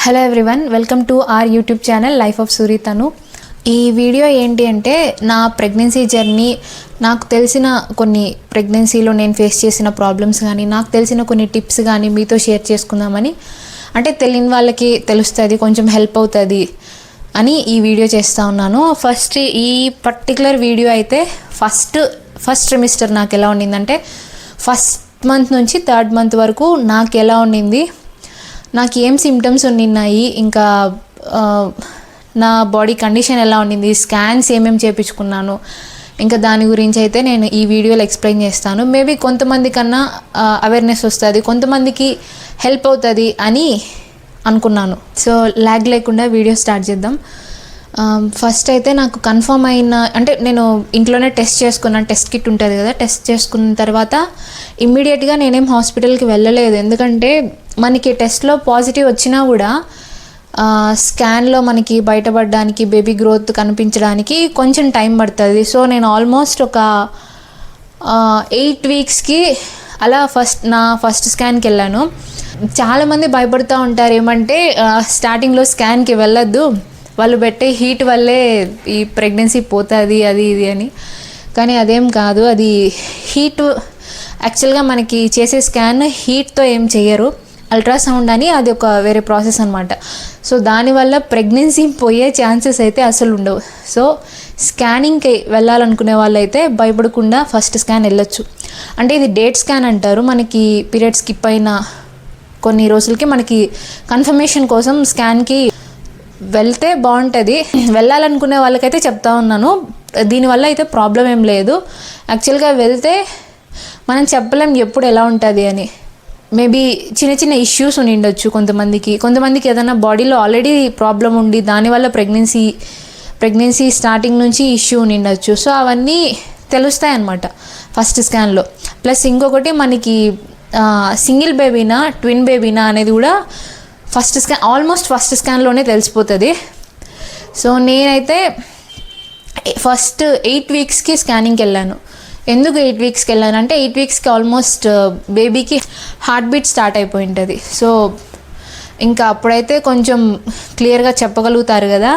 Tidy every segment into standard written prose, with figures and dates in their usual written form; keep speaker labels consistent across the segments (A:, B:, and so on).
A: Hello everyone, welcome to our YouTube channel life of సురీతను. ఈ వీడియో ఏంటి అంటే నా ప్రెగ్నెన్సీ జర్నీ, నాకు తెలిసిన కొన్ని ప్రెగ్నెన్సీలో నేను ఫేస్ చేసిన ప్రాబ్లమ్స్ కానీ, నాకు తెలిసిన కొన్ని టిప్స్ కానీ మీతో షేర్ చేసుకుందామని. అంటే తెలియని వాళ్ళకి తెలుస్తుంది, కొంచెం హెల్ప్ అవుతుంది అని ఈ వీడియో చేస్తూ ఉన్నాను. ఫస్ట్ ఈ పర్టికులర్ వీడియో అయితే ఫస్ట్ ట్రిమిస్టర్ నాకు ఎలా ఉండిందంటే, ఫస్ట్ మంత్ నుంచి థర్డ్ మంత్ వరకు నాకు ఎలా ఉండింది, నాకు ఏం సిమ్టమ్స్ ఉన్నాయి, ఇంకా నా బాడీ కండిషన్ ఎలా ఉండింది, స్కాన్స్ ఏమేమి చేయించుకున్నాను, ఇంకా దాని గురించి అయితే నేను ఈ వీడియోలో ఎక్స్ప్లెయిన్ చేస్తాను. మేబీ కొంతమంది కన్నా అవేర్నెస్ వస్తుంది, కొంతమందికి హెల్ప్ అవుతుంది అని అనుకున్నాను. సో ల్యాగ్ లేకుండా వీడియో స్టార్ట్ చేద్దాం. ఫస్ట్ అయితే నాకు కన్ఫర్మ్ అయిన, అంటే నేను ఇంట్లోనే టెస్ట్ చేసుకున్నాను, టెస్ట్ కిట్ ఉంటుంది కదా, టెస్ట్ చేసుకున్న తర్వాత ఇమ్మీడియట్గా నేనేం హాస్పిటల్కి వెళ్ళలేదు. ఎందుకంటే మనకి టెస్ట్లో పాజిటివ్ వచ్చినా కూడా స్కాన్లో మనకి బయటపడడానికి, బేబీ గ్రోత్ కనిపించడానికి కొంచెం టైం పడుతుంది. సో నేను ఆల్మోస్ట్ ఒక 8 వీక్స్కి అలా నా ఫస్ట్ స్కాన్కి వెళ్ళాను. చాలామంది భయపడుతూ ఉంటారు, ఏమంటే స్టార్టింగ్లో స్కాన్కి వెళ్ళొద్దు, వాళ్ళు పెట్టే హీట్ వల్లే ఈ ప్రెగ్నెన్సీ పోతుంది అది ఇది అని. కానీ అదేం కాదు, అది హీట్ యాక్చువల్గా మనకి చేసే స్కాన్ హీట్తో ఏం చెయ్యరు, అల్ట్రాసౌండ్ అని అది ఒక వేరే ప్రాసెస్ అనమాట. సో దానివల్ల ప్రెగ్నెన్సీ పోయే ఛాన్సెస్ అయితే అసలు ఉండవు. సో స్కానింగ్కి వెళ్ళాలనుకునే వాళ్ళు అయితే భయపడకుండా ఫస్ట్ స్కాన్ వెళ్ళొచ్చు. అంటే ఇది డేట్ స్కాన్ అంటారు. మనకి పీరియడ్ స్కిప్ అయిన కొన్ని రోజులకి మనకి కన్ఫర్మేషన్ కోసం స్కాన్కి వెళ్తే బాగుంటుంది. వెళ్ళాలనుకునే వాళ్ళకైతే చెప్తా ఉన్నాను, దీనివల్ల అయితే ప్రాబ్లం ఏం లేదు. యాక్చువల్గా వెళ్తే మనం చెప్పలేం ఎప్పుడు ఎలా ఉంటుంది అని. మేబీ చిన్న చిన్న ఇష్యూస్ ఉండిండొచ్చు కొంతమందికి ఏదైనా బాడీలో ఆల్రెడీ ప్రాబ్లం ఉండి దానివల్ల ప్రెగ్నెన్సీ స్టార్టింగ్ నుంచి ఇష్యూ ఉండిండొచ్చు. సో అవన్నీ తెలుస్తాయి అన్నమాట ఫస్ట్ స్కాన్లో. ప్లస్ ఇంకొకటి మనకి సింగిల్ బేబీనా ట్విన్ బేబీనా అనేది కూడా ఆల్మోస్ట్ ఫస్ట్ స్కాన్లోనే తెలిసిపోతుంది. సో నేనైతే ఫస్ట్ 8 వీక్స్కి స్కానింగ్కి వెళ్ళాను. ఎందుకు 8 వీక్స్కి వెళ్ళానంటే, 8 వీక్స్కి ఆల్మోస్ట్ బేబీకి హార్ట్ బీట్ స్టార్ట్ అయిపోయి ఉంటుంది. సో ఇంకా అప్పుడైతే కొంచెం క్లియర్గా చెప్పగలుగుతారు కదా,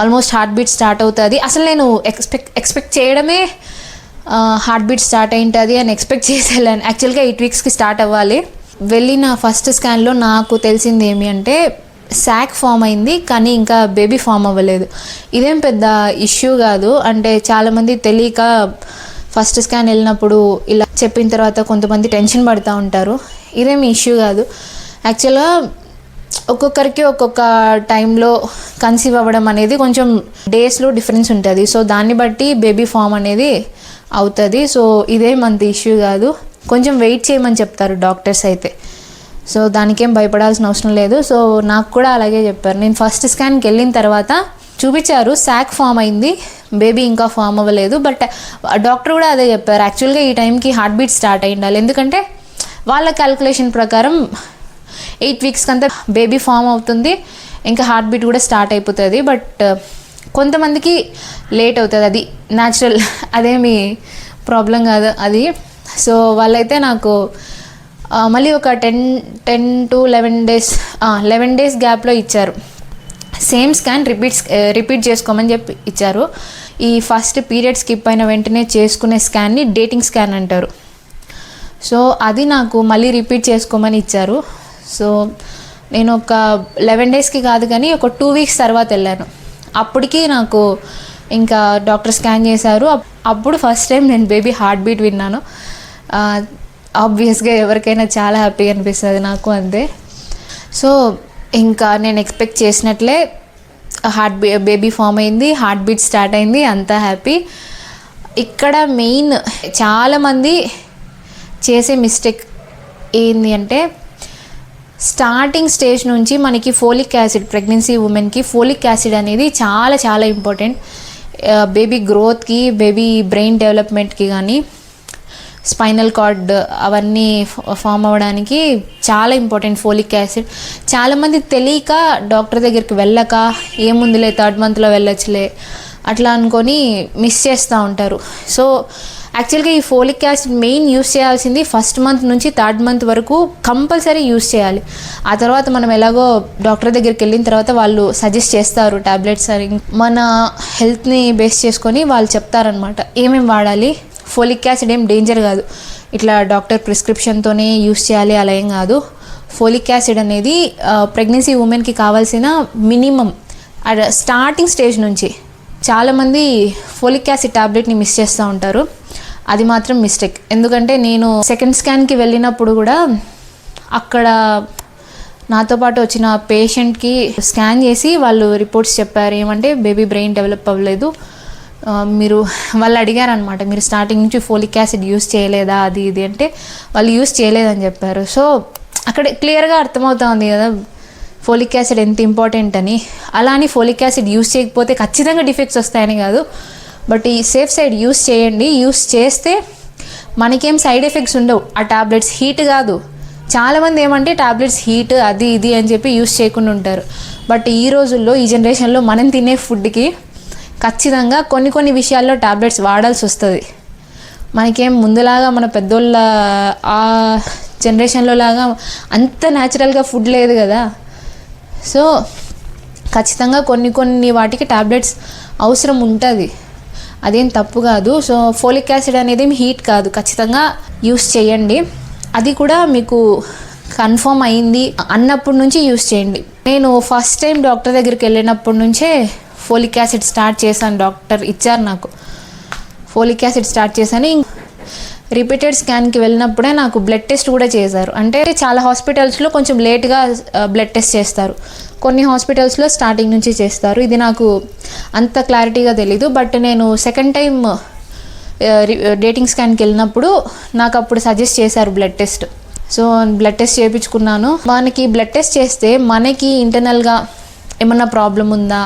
A: ఆల్మోస్ట్ హార్ట్ బీట్ స్టార్ట్ అవుతుంది. అసలు నేను ఎక్స్పెక్ట్ చేయడమే హార్ట్ బీట్ స్టార్ట్ అయి ఉంటుంది అని ఎక్స్పెక్ట్ చేసి వెళ్ళాను. యాక్చువల్గా 8 వీక్స్కి స్టార్ట్ అవ్వాలి. వెళ్ళిన ఫస్ట్ స్కాన్లో నాకు తెలిసింది ఏమి అంటే, శాక్ ఫామ్ అయింది కానీ ఇంకా బేబీ ఫామ్ అవ్వలేదు. ఇదేం పెద్ద ఇష్యూ కాదు. అంటే చాలామంది తెలియక ఫస్ట్ స్కాన్ వెళ్ళినప్పుడు ఇలా చెప్పిన తర్వాత కొంతమంది టెన్షన్ పడుతూ ఉంటారు. ఇదేమి ఇష్యూ కాదు. యాక్చువల్గా ఒక్కొక్కరికి ఒక్కొక్క టైంలో కన్సీవ్ అవ్వడం అనేది కొంచెం డేస్లో డిఫరెన్స్ ఉంటుంది. సో దాన్ని బట్టి బేబీ ఫామ్ అనేది అవుతుంది. సో ఇదేమంత ఇష్యూ కాదు. కొంచెం వెయిట్ చేయమని చెప్తారు డాక్టర్స్ అయితే. సో దానికేం భయపడాల్సిన అవసరం లేదు. సో నాకు కూడా అలాగే చెప్పారు. నేను ఫస్ట్ స్కాన్కి వెళ్ళిన తర్వాత చూపించారు, శాక్ ఫామ్ అయింది, బేబీ ఇంకా ఫామ్ అవ్వలేదు. బట్ డాక్టర్ కూడా అదే చెప్పారు, యాక్చువల్గా ఈ టైంకి హార్ట్ బీట్ స్టార్ట్ అయి ఉండాలి. ఎందుకంటే వాళ్ళ క్యాల్కులేషన్ ప్రకారం 8 వీక్స్కి అంతా బేబీ ఫామ్ అవుతుంది, ఇంకా హార్ట్ బీట్ కూడా స్టార్ట్ అయిపోతుంది. బట్ కొంతమందికి లేట్ అవుతుంది, అది న్యాచురల్, అదేమి ప్రాబ్లం కాదు అది. సో వాళ్ళైతే నాకు మళ్ళీ ఒక 10 to 11 డేస్ గ్యాప్లో ఇచ్చారు. సేమ్ స్కాన్ రిపీట్ చేసుకోమని చెప్పి ఇచ్చారు. ఈ ఫస్ట్ పీరియడ్ స్కిప్ అయిన వెంటనే చేసుకునే స్కాన్ని డేటింగ్ స్కాన్ అంటారు. సో అది నాకు మళ్ళీ రిపీట్ చేసుకోమని ఇచ్చారు. సో నేను ఒక 11 డేస్కి కాదు కానీ ఒక 2 వీక్స్ తర్వాత వెళ్ళాను. అప్పటికి నాకు ఇంకా డాక్టర్ స్కాన్ చేశారు. అప్పుడు ఫస్ట్ టైం నేను బేబీ హార్ట్ బీట్ విన్నాను. ఆబ్వియస్గా ఎవరికైనా చాలా హ్యాపీగా అనిపిస్తుంది, నాకు అంతే. సో ఇంకా నేను ఎక్స్పెక్ట్ చేసినట్లే బేబీ ఫామ్ అయింది, హార్ట్ బీట్ స్టార్ట్ అయింది, అంతా హ్యాపీ. ఇక్కడ మెయిన్ చాలామంది చేసే మిస్టేక్ ఏంది అంటే, స్టార్టింగ్ స్టేజ్ నుంచి మనకి ఫోలిక్ యాసిడ్, ప్రెగ్నెన్సీ ఉమెన్కి ఫోలిక్ యాసిడ్ అనేది చాలా చాలా ఇంపార్టెంట్. బేబీ గ్రోత్కి, బేబీ బ్రెయిన్ డెవలప్మెంట్కి కానీ, స్పైనల్ కార్డ్ అవన్నీ ఫామ్ అవ్వడానికి చాలా ఇంపార్టెంట్ ఫోలిక్ యాసిడ్. చాలామంది తెలియక డాక్టర్ దగ్గరికి వెళ్ళక, ఏముందిలే థర్డ్ మంత్లో వెళ్ళొచ్చులే అట్లా అనుకొని మిస్ చేస్తూ ఉంటారు. సో యాక్చువల్గా ఈ ఫోలిక్ యాసిడ్ మెయిన్ యూస్ చేయాల్సింది ఫస్ట్ మంత్ నుంచి థర్డ్ మంత్ వరకు కంపల్సరీ యూస్ చేయాలి. ఆ తర్వాత మనం ఎలాగో డాక్టర్ దగ్గరికి వెళ్ళిన తర్వాత వాళ్ళు సజెస్ట్ చేస్తారు టాబ్లెట్స్ అని, మన హెల్త్ని బేస్ చేసుకొని వాళ్ళు చెప్తారనమాట ఏమేమి వాడాలి. ఫోలిక్ యాసిడ్ ఏం డేంజర్ కాదు, ఇట్లా డాక్టర్ ప్రిస్క్రిప్షన్తోనే యూస్ చేయాలి అలా ఏం కాదు. ఫోలిక్ యాసిడ్ అనేది ప్రెగ్నెన్సీ ఉమెన్కి కావాల్సిన మినిమం స్టార్టింగ్ స్టేజ్ నుంచి. చాలామంది ఫోలిక్ యాసిడ్ టాబ్లెట్ని మిస్ చేస్తూ ఉంటారు, అది మాత్రం మిస్టేక్. ఎందుకంటే నేను సెకండ్ స్కాన్కి వెళ్ళినప్పుడు కూడా అక్కడ నాతో పాటు వచ్చిన పేషెంట్కి స్కాన్ చేసి వాళ్ళు రిపోర్ట్స్ చెప్పారు ఏమంటే బేబీ బ్రెయిన్ డెవలప్ అవ్వలేదు. మీరు వాళ్ళు అడిగారనమాట, మీరు స్టార్టింగ్ నుంచి ఫోలిక్ యాసిడ్ యూస్ చేయలేదా అది ఇది అంటే వాళ్ళు యూస్ చేయలేదని చెప్పారు. సో అక్కడ క్లియర్గా అర్థమవుతుంది కదా ఫోలిక్ యాసిడ్ ఎంత ఇంపార్టెంట్ అని. అలా అని ఫోలిక్ యాసిడ్ యూస్ చేయకపోతే ఖచ్చితంగా డిఫెక్ట్స్ వస్తాయని కాదు, బట్ ఈ సేఫ్ సైడ్ యూస్ చేయండి. యూస్ చేస్తే మనకేం సైడ్ ఎఫెక్ట్స్ ఉండవు. ఆ టాబ్లెట్స్ హీట్ కాదు, చాలామంది ఏమంటే టాబ్లెట్స్ హీట్ అది ఇది అని చెప్పి యూస్ చేయకుండా ఉంటారు. బట్ ఈ రోజుల్లో ఈ జనరేషన్లో మనం తినే ఫుడ్కి ఖచ్చితంగా కొన్ని విషయాల్లో టాబ్లెట్స్ వాడాల్సి వస్తుంది. మనకేం ముందులాగా మన పెద్దోళ్ళ ఆ జనరేషన్లో లాగా అంత న్యాచురల్గా ఫుడ్ లేదు కదా. సో ఖచ్చితంగా కొన్ని వాటికి టాబ్లెట్స్ అవసరం ఉంటుంది, అదేం తప్పు కాదు. సో ఫోలిక్ యాసిడ్ అనేది హీట్ కాదు, ఖచ్చితంగా యూస్ చేయండి. అది కూడా మీకు కన్ఫర్మ్ అయింది అన్నప్పటి నుంచి యూస్ చేయండి. నేను ఫస్ట్ టైం డాక్టర్ దగ్గరికి వెళ్ళినప్పటి నుంచే ఫోలిక్ యాసిడ్ స్టార్ట్ చేశాను. డాక్టర్ ఇచ్చారు నాకు ఫోలిక్ యాసిడ్ స్టార్ట్ చేశాను. రిపీటెడ్ స్కాన్కి వెళ్ళినప్పుడే నాకు బ్లడ్ టెస్ట్ కూడా చేశారు. అంటే చాలా హాస్పిటల్స్లో కొంచెం లేట్గా బ్లడ్ టెస్ట్ చేస్తారు, కొన్ని హాస్పిటల్స్లో స్టార్టింగ్ నుంచి చేస్తారు. ఇది నాకు అంత క్లారిటీగా తెలీదు. బట్ నేను సెకండ్ టైం డేటింగ్ స్కాన్కి వెళ్ళినప్పుడు నాకు అప్పుడు సజెస్ట్ చేశారు blood test. So blood test చేయించుకున్నాను. మనకి బ్లడ్ టెస్ట్ చేస్తే మనకి ఇంటర్నల్గా ఏమన్నా ప్రాబ్లం ఉందా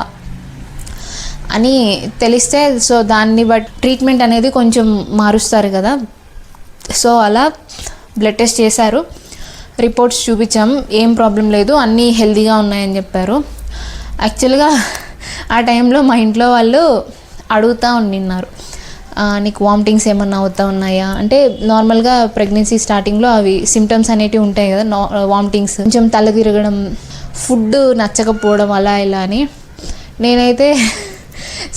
A: అని తెలిస్తే సో దాన్ని బట్టి ట్రీట్మెంట్ అనేది కొంచెం మారుస్తారు కదా. సో అలా బ్లడ్ టెస్ట్ చేశారు, రిపోర్ట్స్ చూపించాం, ఏం ప్రాబ్లం లేదు, అన్నీ హెల్తీగా ఉన్నాయని చెప్పారు. యాక్చువల్గా ఆ టైంలో మా ఇంట్లో వాళ్ళు అడుగుతూ ఉండిన్నారు, నీకు వామిటింగ్స్ ఏమన్నా అవుతూ ఉన్నాయా అంటే. నార్మల్గా ప్రెగ్నెన్సీ స్టార్టింగ్లో అవి సిమ్టమ్స్ అనేటివి ఉంటాయి కదా, వామిటింగ్స్, కొంచెం తల తిరగడం, ఫుడ్ నచ్చకపోవడం అలా ఇలా అని. నేనైతే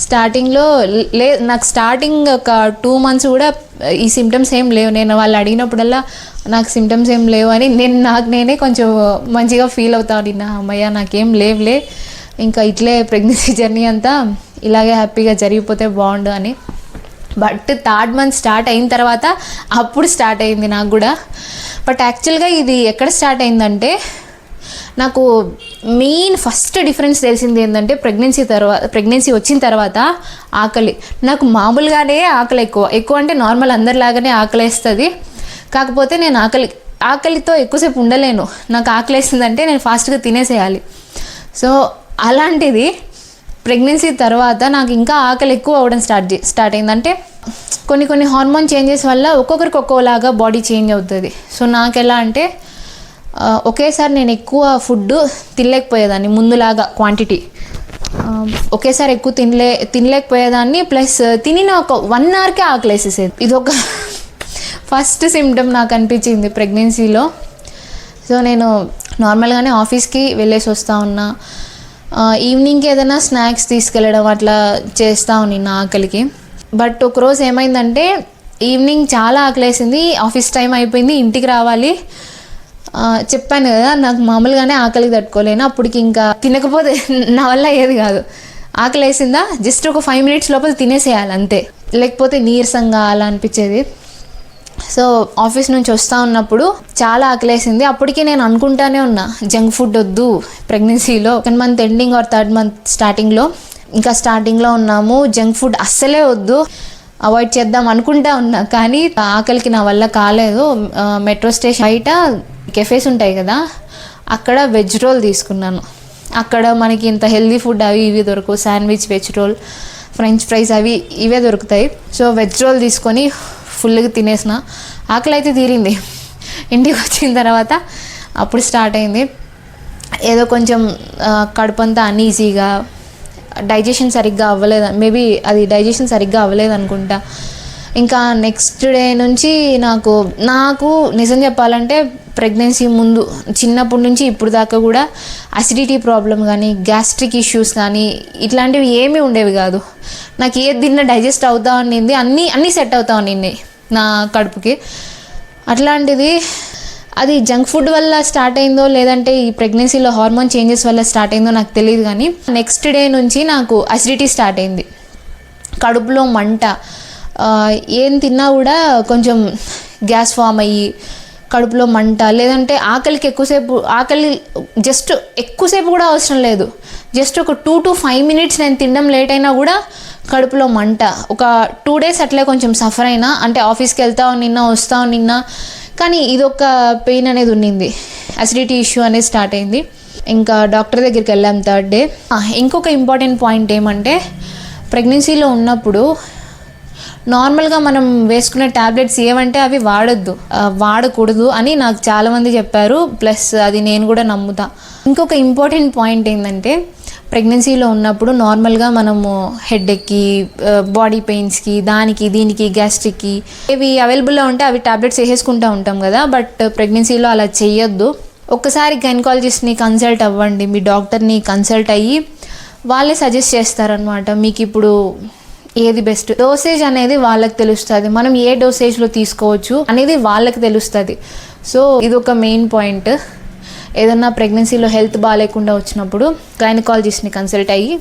A: స్టార్టింగ్లో నాకు స్టార్టింగ్ ఒక 2 months కూడా ఈ సిమ్టమ్స్ ఏం లేవు. నేను వాళ్ళు అడిగినప్పుడల్లా నాకు సిమ్టమ్స్ ఏం లేవు అని నేనే కొంచెం మంచిగా ఫీల్ అవుతాను. నిన్న అమ్మయ్య నాకేం లేవులే, ఇంకా ఇట్లే ప్రెగ్నెన్సీ జర్నీ అంతా ఇలాగే హ్యాపీగా జరిగిపోతే బాగుండు అని. బట్ 3rd month స్టార్ట్ అయిన తర్వాత అప్పుడు స్టార్ట్ అయింది నాకు కూడా. బట్ యాక్చువల్గా ఇది ఎక్కడ స్టార్ట్ అయిందంటే నాకు మెయిన్ ఫస్ట్ డిఫరెన్స్ తెలిసింది ఏంటంటే ప్రెగ్నెన్సీ వచ్చిన తర్వాత ఆకలి. నాకు మామూలుగానే ఆకలి ఎక్కువ అంటే నార్మల్ అందరిలాగానే ఆకలి వేస్తుంది. కాకపోతే నేను ఆకలితో ఎక్కువసేపు ఉండలేను. నాకు ఆకలి వేస్తుందంటే నేను ఫాస్ట్గా తినేసేయాలి. సో అలాంటిది ప్రెగ్నెన్సీ తర్వాత నాకు ఇంకా ఆకలి ఎక్కువ అవ్వడం స్టార్ట్ అయిందంటే కొన్ని హార్మోన్ చేంజెస్ వల్ల ఒక్కొక్కరికి ఒక్కోలాగా బాడీ చేంజ్ అవుతుంది. సో నాకు ఎలా అంటే ఒకేసారి నేను ఎక్కువ ఫుడ్ తినలేకపోయేదాన్ని, ముందులాగా క్వాంటిటీ ఒకేసారి ఎక్కువ తినలేకపోయేదాన్ని. ప్లస్ తినిన ఒక 1 hourకే ఆకలేసేసేది. ఇది ఒక ఫస్ట్ సిమ్టమ్ నాకు అనిపించింది ప్రెగ్నెన్సీలో. సో నేను నార్మల్గానే ఆఫీస్కి వెళ్ళేసి వస్తూ ఉన్నా, ఈవినింగ్కి ఏదైనా స్నాక్స్ తీసుకెళ్ళడం అట్లా చేస్తూ ఉన్నా ఆకలికి. బట్ ఒకరోజు ఏమైందంటే ఈవినింగ్ చాలా ఆకలేసింది, ఆఫీస్ టైం అయిపోయింది, ఇంటికి రావాలి. చెప్పాను కదా నాకు మామూలుగానే ఆకలికి తట్టుకోలేను. అప్పటికి ఇంకా తినకపోతే నా వల్ల ఏది కాదు. ఆకలి వేసిందా జస్ట్ ఒక 5 minutes లోపల తినేసేయాలి అంతే, లేకపోతే నీరసంగా అలా అనిపించేది. సో ఆఫీస్ నుంచి వస్తూ ఉన్నప్పుడు చాలా ఆకలేసింది. అప్పటికి నేను అనుకుంటానే ఉన్నా జంక్ ఫుడ్ వద్దు ప్రెగ్నెన్సీలో. 2nd month ending or 3rd month స్టార్టింగ్లో, ఇంకా స్టార్టింగ్లో ఉన్నాము, జంక్ ఫుడ్ అస్సలే వద్దు, అవాయిడ్ చేద్దాం అనుకుంటా ఉన్నా. కానీ ఆకలికి నా వల్ల కాలేదు. మెట్రో స్టేషన్ బయట కెఫేస్ ఉంటాయి కదా, అక్కడ వెజ్ రోల్ తీసుకున్నాను. అక్కడ మనకి ఇంత హెల్దీ ఫుడ్ అవి ఇవి దొరకవు, sandwich, veg roll, French fries అవి ఇవే దొరుకుతాయి. సో వెజ్ రోల్ తీసుకొని ఫుల్గా తినేసిన. ఆకలి అయితే తీరింది. ఇంటికి వచ్చిన తర్వాత అప్పుడు స్టార్ట్ అయింది ఏదో కొంచెం కడుపు అంతా అన్ఈజీగా, డైజెషన్ సరిగ్గా అవ్వలేదు, మేబీ అది డైజెషన్ సరిగ్గా అవ్వలేదు అనుకుంటా. ఇంకా నెక్స్ట్ డే నుంచి నాకు నిజం చెప్పాలంటే ప్రెగ్నెన్సీ ముందు చిన్నప్పటి నుంచి ఇప్పుడు దాకా కూడా అసిడిటీ ప్రాబ్లం కానీ గ్యాస్ట్రిక్ ఇష్యూస్ కానీ ఇట్లాంటివి ఏమీ ఉండేవి కాదు. నాకు ఏది తిన్నా డైజెస్ట్ అవుతా ఉండింది, అన్నీ సెట్ అవుతా ఉండింది నా కడుపుకి. అట్లాంటిది అది జంక్ ఫుడ్ వల్ల స్టార్ట్ అయిందో లేదంటే ఈ ప్రెగ్నెన్సీలో హార్మోన్ చేంజెస్ వల్ల స్టార్ట్ అయిందో నాకు తెలియదు, కానీ నెక్స్ట్ డే నుంచి నాకు అసిడిటీ స్టార్ట్ అయింది. కడుపులో మంట, ఏం తిన్నా కూడా కొంచెం గ్యాస్ ఫామ్ అయ్యి కడుపులో మంట, లేదంటే ఆకలి జస్ట్ ఎక్కువసేపు కూడా అవసరం లేదు, జస్ట్ ఒక 2 to 5 minutes నేను తినడం లేట్ అయినా కూడా కడుపులో మంట. ఒక 2 days అట్లే కొంచెం సఫర్ అయినా, అంటే ఆఫీస్కి వస్తా నిన్నా, కానీ ఇదొక పెయిన్ అనేది ఉండింది. అసిడిటీ ఇష్యూ అనేది స్టార్ట్ అయింది. ఇంకా డాక్టర్ దగ్గరికి వెళ్ళాం 3rd day. ఇంకొక ఇంపార్టెంట్ పాయింట్ ఏమంటే ప్రెగ్నెన్సీలో ఉన్నప్పుడు నార్మల్గా మనం వేసుకునే ట్యాబ్లెట్స్ ఏమంటే అవి వాడకూడదు అని నాకు చాలామంది చెప్పారు. ప్లస్ అది నేను కూడా నమ్ముతా. ఇంకొక ఇంపార్టెంట్ పాయింట్ ఏంటంటే ప్రెగ్నెన్సీలో ఉన్నప్పుడు నార్మల్గా మనము హెడ్ఏక్కి, బాడీ పెయిన్స్కి, దీనికి గ్యాస్ట్రిక్కి ఇవి అవైలబుల్లో ఉంటే అవి ట్యాబ్లెట్స్ వేసేసుకుంటూ ఉంటాం కదా. బట్ ప్రెగ్నెన్సీలో అలా చేయొద్దు. ఒక్కసారి గైనకాలజిస్ట్ని కన్సల్ట్ అవ్వండి, మీ డాక్టర్ని కన్సల్ట్ అయ్యి వాళ్ళే సజెస్ట్ చేస్తారనమాట మీకు ఇప్పుడు ఏది బెస్ట్. డోసేజ్ అనేది వాళ్ళకి తెలుస్తుంది, మనం ఏ డోసేజ్లో తీసుకోవచ్చు అనేది వాళ్ళకి తెలుస్తుంది. సో ఇది ఒక మెయిన్ పాయింట్. ఏదన్నా ప్రెగ్నెన్సీలో హెల్త్ బాగాలేకుండా వచ్చినప్పుడు గైనకాలజిస్ట్ని కన్సల్ట్ అయ్యి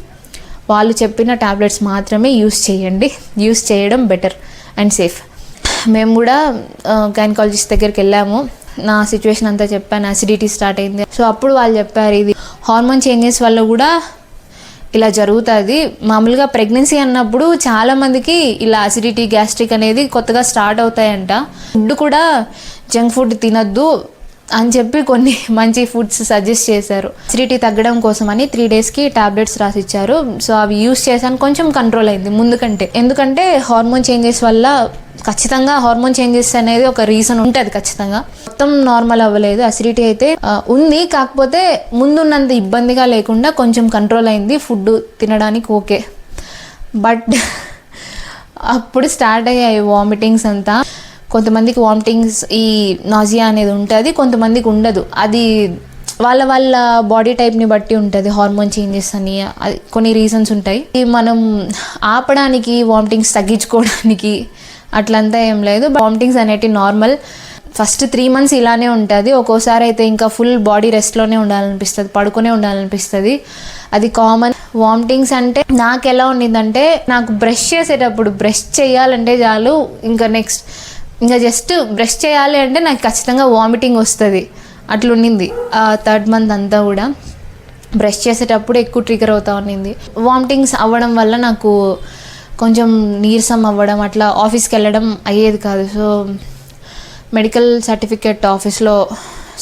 A: వాళ్ళు చెప్పిన ట్యాబ్లెట్స్ మాత్రమే యూస్ చేయడం బెటర్ అండ్ సేఫ్. మేము కూడా గైనకాలజిస్ట్ దగ్గరికి వెళ్ళాము, నా సిచ్యువేషన్ అంతా చెప్పాను, అసిడిటీ స్టార్ట్ అయింది. సో అప్పుడు వాళ్ళు చెప్పారు ఇది హార్మోన్ చేంజెస్ వల్ల కూడా ఇలా జరుగుతుంది. మామూలుగా ప్రెగ్నెన్సీ అన్నప్పుడు చాలామందికి ఇలా అసిడిటీ, గ్యాస్ట్రిక్ అనేది కొత్తగా స్టార్ట్ అవుతాయంట. ఫుడ్ కూడా జంక్ ఫుడ్ తినద్దు అని చెప్పి కొన్ని మంచి ఫుడ్స్ సజెస్ట్ చేశారు. అసిడిటీ తగ్గడం కోసం అని 3 daysకి టాబ్లెట్స్ రాసిచ్చారు. సో అవి యూస్ చేశాను, కొంచెం కంట్రోల్ అయింది ముందు కంటే. ఎందుకంటే హార్మోన్ చేంజెస్ వల్ల ఖచ్చితంగా హార్మోన్ చేంజెస్ అనేది ఒక రీజన్ ఉంటుంది ఖచ్చితంగా. మొత్తం నార్మల్ అవ్వలేదు, అసిడిటీ అయితే ఉంది, కాకపోతే ముందున్నంత ఇబ్బందిగా లేకుండా కొంచెం కంట్రోల్ అయింది. ఫుడ్ తినడానికి ఓకే. బట్ అప్పుడు స్టార్ట్ అయ్యాయి వామిటింగ్స్ అంతా. కొంతమందికి వామిటింగ్స్, ఈ నాజియా అనేది ఉంటుంది, కొంతమందికి ఉండదు. అది వాళ్ళ బాడీ టైప్ని బట్టి ఉంటుంది. హార్మోన్ చేంజెస్ అని కొన్ని రీజన్స్ ఉంటాయి. మనం ఆపడానికి, వామిటింగ్స్ తగ్గించుకోవడానికి అట్లంతా ఏం లేదు. వామిటింగ్స్ అనేటివి నార్మల్. ఫస్ట్ 3 months ఇలానే ఉంటుంది. ఒక్కోసారి అయితే ఇంకా ఫుల్ బాడీ రెస్ట్లోనే ఉండాలనిపిస్తుంది, పడుకునే ఉండాలనిపిస్తుంది. అది కామన్. వామిటింగ్స్ అంటే నాకు ఎలా ఉండిందంటే, నాకు బ్రష్ చేసేటప్పుడు బ్రష్ చేయాలంటే చాలు, ఇంకా జస్ట్ బ్రష్ చేయాలి అంటే నాకు ఖచ్చితంగా వామిటింగ్ వస్తుంది. అట్లుండింది 3rd month అంతా కూడా. బ్రష్ చేసేటప్పుడు ఎక్కువ ట్రిగర్ అవుతా ఉన్నింది. వామిటింగ్స్ అవ్వడం వల్ల నాకు కొంచెం నీరసం అవ్వడం, అట్లా ఆఫీస్కి వెళ్ళడం అయ్యేది కాదు. సో మెడికల్ సర్టిఫికేట్ ఆఫీస్లో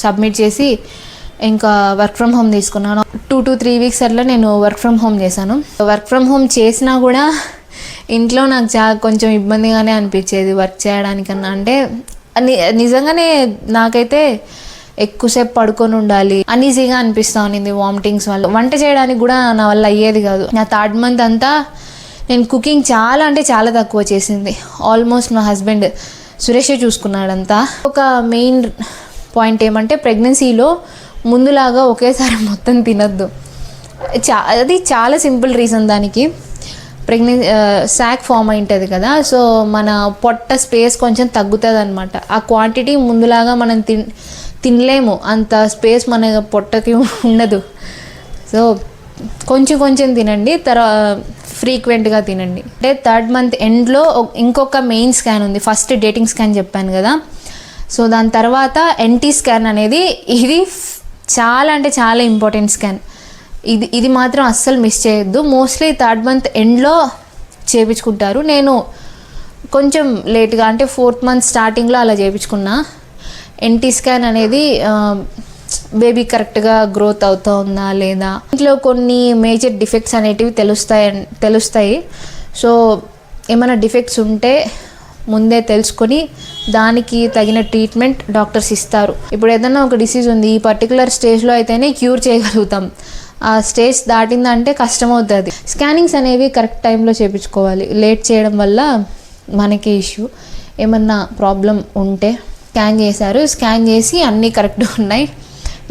A: సబ్మిట్ చేసి ఇంకా వర్క్ ఫ్రమ్ హోమ్ తీసుకున్నాను. 2 to 3 weeks అట్లా నేను వర్క్ ఫ్రమ్ హోమ్ చేశాను. వర్క్ ఫ్రమ్ హోమ్ చేసినా కూడా ఇంట్లో నాకు కొంచెం ఇబ్బందిగానే అనిపించేది వర్క్ చేయడానికన్నా. అంటే నిజంగానే నాకైతే ఎక్కువసేపు పడుకొని ఉండాలి, అనీజీగా అనిపిస్తూ ఉన్నింది వామిటింగ్స్ వల్ల. వంట చేయడానికి కూడా నా వల్ల అయ్యేది కాదు. నా 3rd month అంతా నేను కుకింగ్ చాలా తక్కువ చేసింది. ఆల్మోస్ట్ మా హస్బెండ్ సురేషే చూసుకున్నాడంతా. ఒక మెయిన్ పాయింట్ ఏమంటే ప్రెగ్నెన్సీలో ముందులాగా ఒకేసారి మొత్తం తినద్దు. అది చాలా సింపుల్ రీజన్. దానికి సాక్ ఫామ్ అయి ఉంటుంది కదా, సో మన పొట్ట స్పేస్ కొంచెం తగ్గుతుంది అనమాట. ఆ క్వాంటిటీ ముందులాగా మనం తినలేము, అంత స్పేస్ మన పొట్టకి ఉండదు. సో కొంచెం తినండి, ఫ్రీక్వెంట్గా తినండి. అంటే 3rd month ఎండ్లో ఇంకొక మెయిన్ స్కాన్ ఉంది. ఫస్ట్ డేటింగ్ స్కాన్ చెప్పాను కదా, సో దాని తర్వాత ఎన్టీ స్కాన్ అనేది, ఇది చాలా ఇంపార్టెంట్ స్కాన్. ఇది మాత్రం అస్సలు మిస్ చేయొద్దు. మోస్ట్లీ 3rd month ఎండ్లో చేయించుకుంటారు. నేను కొంచెం లేట్గా, అంటే 4th month స్టార్టింగ్లో అలా చేయించుకున్నా. ఎన్టీ స్కాన్ అనేది బేబీ కరెక్ట్గా గ్రోత్ అవుతూ ఉందా లేదా, ఇంట్లో కొన్ని మేజర్ డిఫెక్ట్స్ అనేటివి తెలుస్తాయి. సో ఏమైనా డిఫెక్ట్స్ ఉంటే ముందే తెలుసుకొని దానికి తగిన ట్రీట్మెంట్ డాక్టర్స్ ఇస్తారు. ఇప్పుడు ఏదైనా ఒక డిసీజ్ ఉంది, ఈ పర్టికులర్ స్టేజ్లో అయితేనే క్యూర్ చేయగలుగుతాం. ఆ స్టేజ్ దాటిందంటే కష్టమవుతుంది. స్కానింగ్స్ అనేవి కరెక్ట్ టైంలో చేయించుకోవాలి. లేట్ చేయడం వల్ల మనకి ఇష్యూ. ఏమన్నా ప్రాబ్లం ఉంటే స్కాన్ చేసి అన్నీ కరెక్ట్ ఉన్నాయి,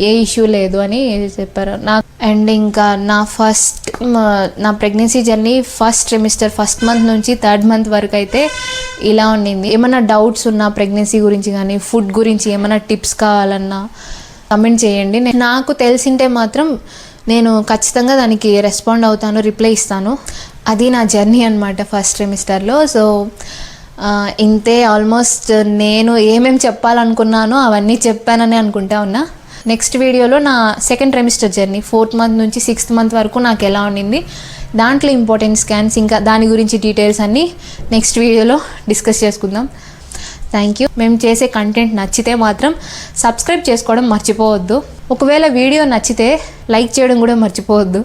A: ఏ ఇష్యూ లేదు అని చెప్పారు నాకు. అండ్ ఇంకా నా pregnancy journey first trimester first month నుంచి థర్డ్ మంత్ వరకు అయితే ఇలా ఉండింది. ఏమైనా డౌట్స్ ఉన్నా ప్రెగ్నెన్సీ గురించి కానీ ఫుడ్ గురించి ఏమైనా టిప్స్ కావాలన్నా కమెంట్ చేయండి. నాకు తెలిసింటే మాత్రం నేను ఖచ్చితంగా దానికి రెస్పాండ్ అవుతాను, రిప్లై ఇస్తాను. అది నా జర్నీ అనమాట ఫస్ట్ ట్రిమిస్టర్లో. సో ఇంతే, ఆల్మోస్ట్ నేను ఏమేమి చెప్పాలనుకున్నానో అవన్నీ చెప్పానని అనుకుంటా ఉన్నా. నెక్స్ట్ వీడియోలో నా second trimester journey 4th month నుంచి 6th మంత్ వరకు నాకు ఎలా ఉండింది, దాంట్లో ఇంపార్టెంట్ స్కాన్స్, ఇంకా దాని గురించి డీటెయిల్స్ అన్నీ నెక్స్ట్ వీడియోలో డిస్కస్ చేసుకుందాం. Thank you. మేము చేసే కంటెంట్ నచ్చితే మాత్రం సబ్స్క్రైబ్ చేసుకోవడం మర్చిపోవద్దు. ఒకవేళ వీడియో నచ్చితే లైక్ చేయడం కూడా మర్చిపోవద్దు.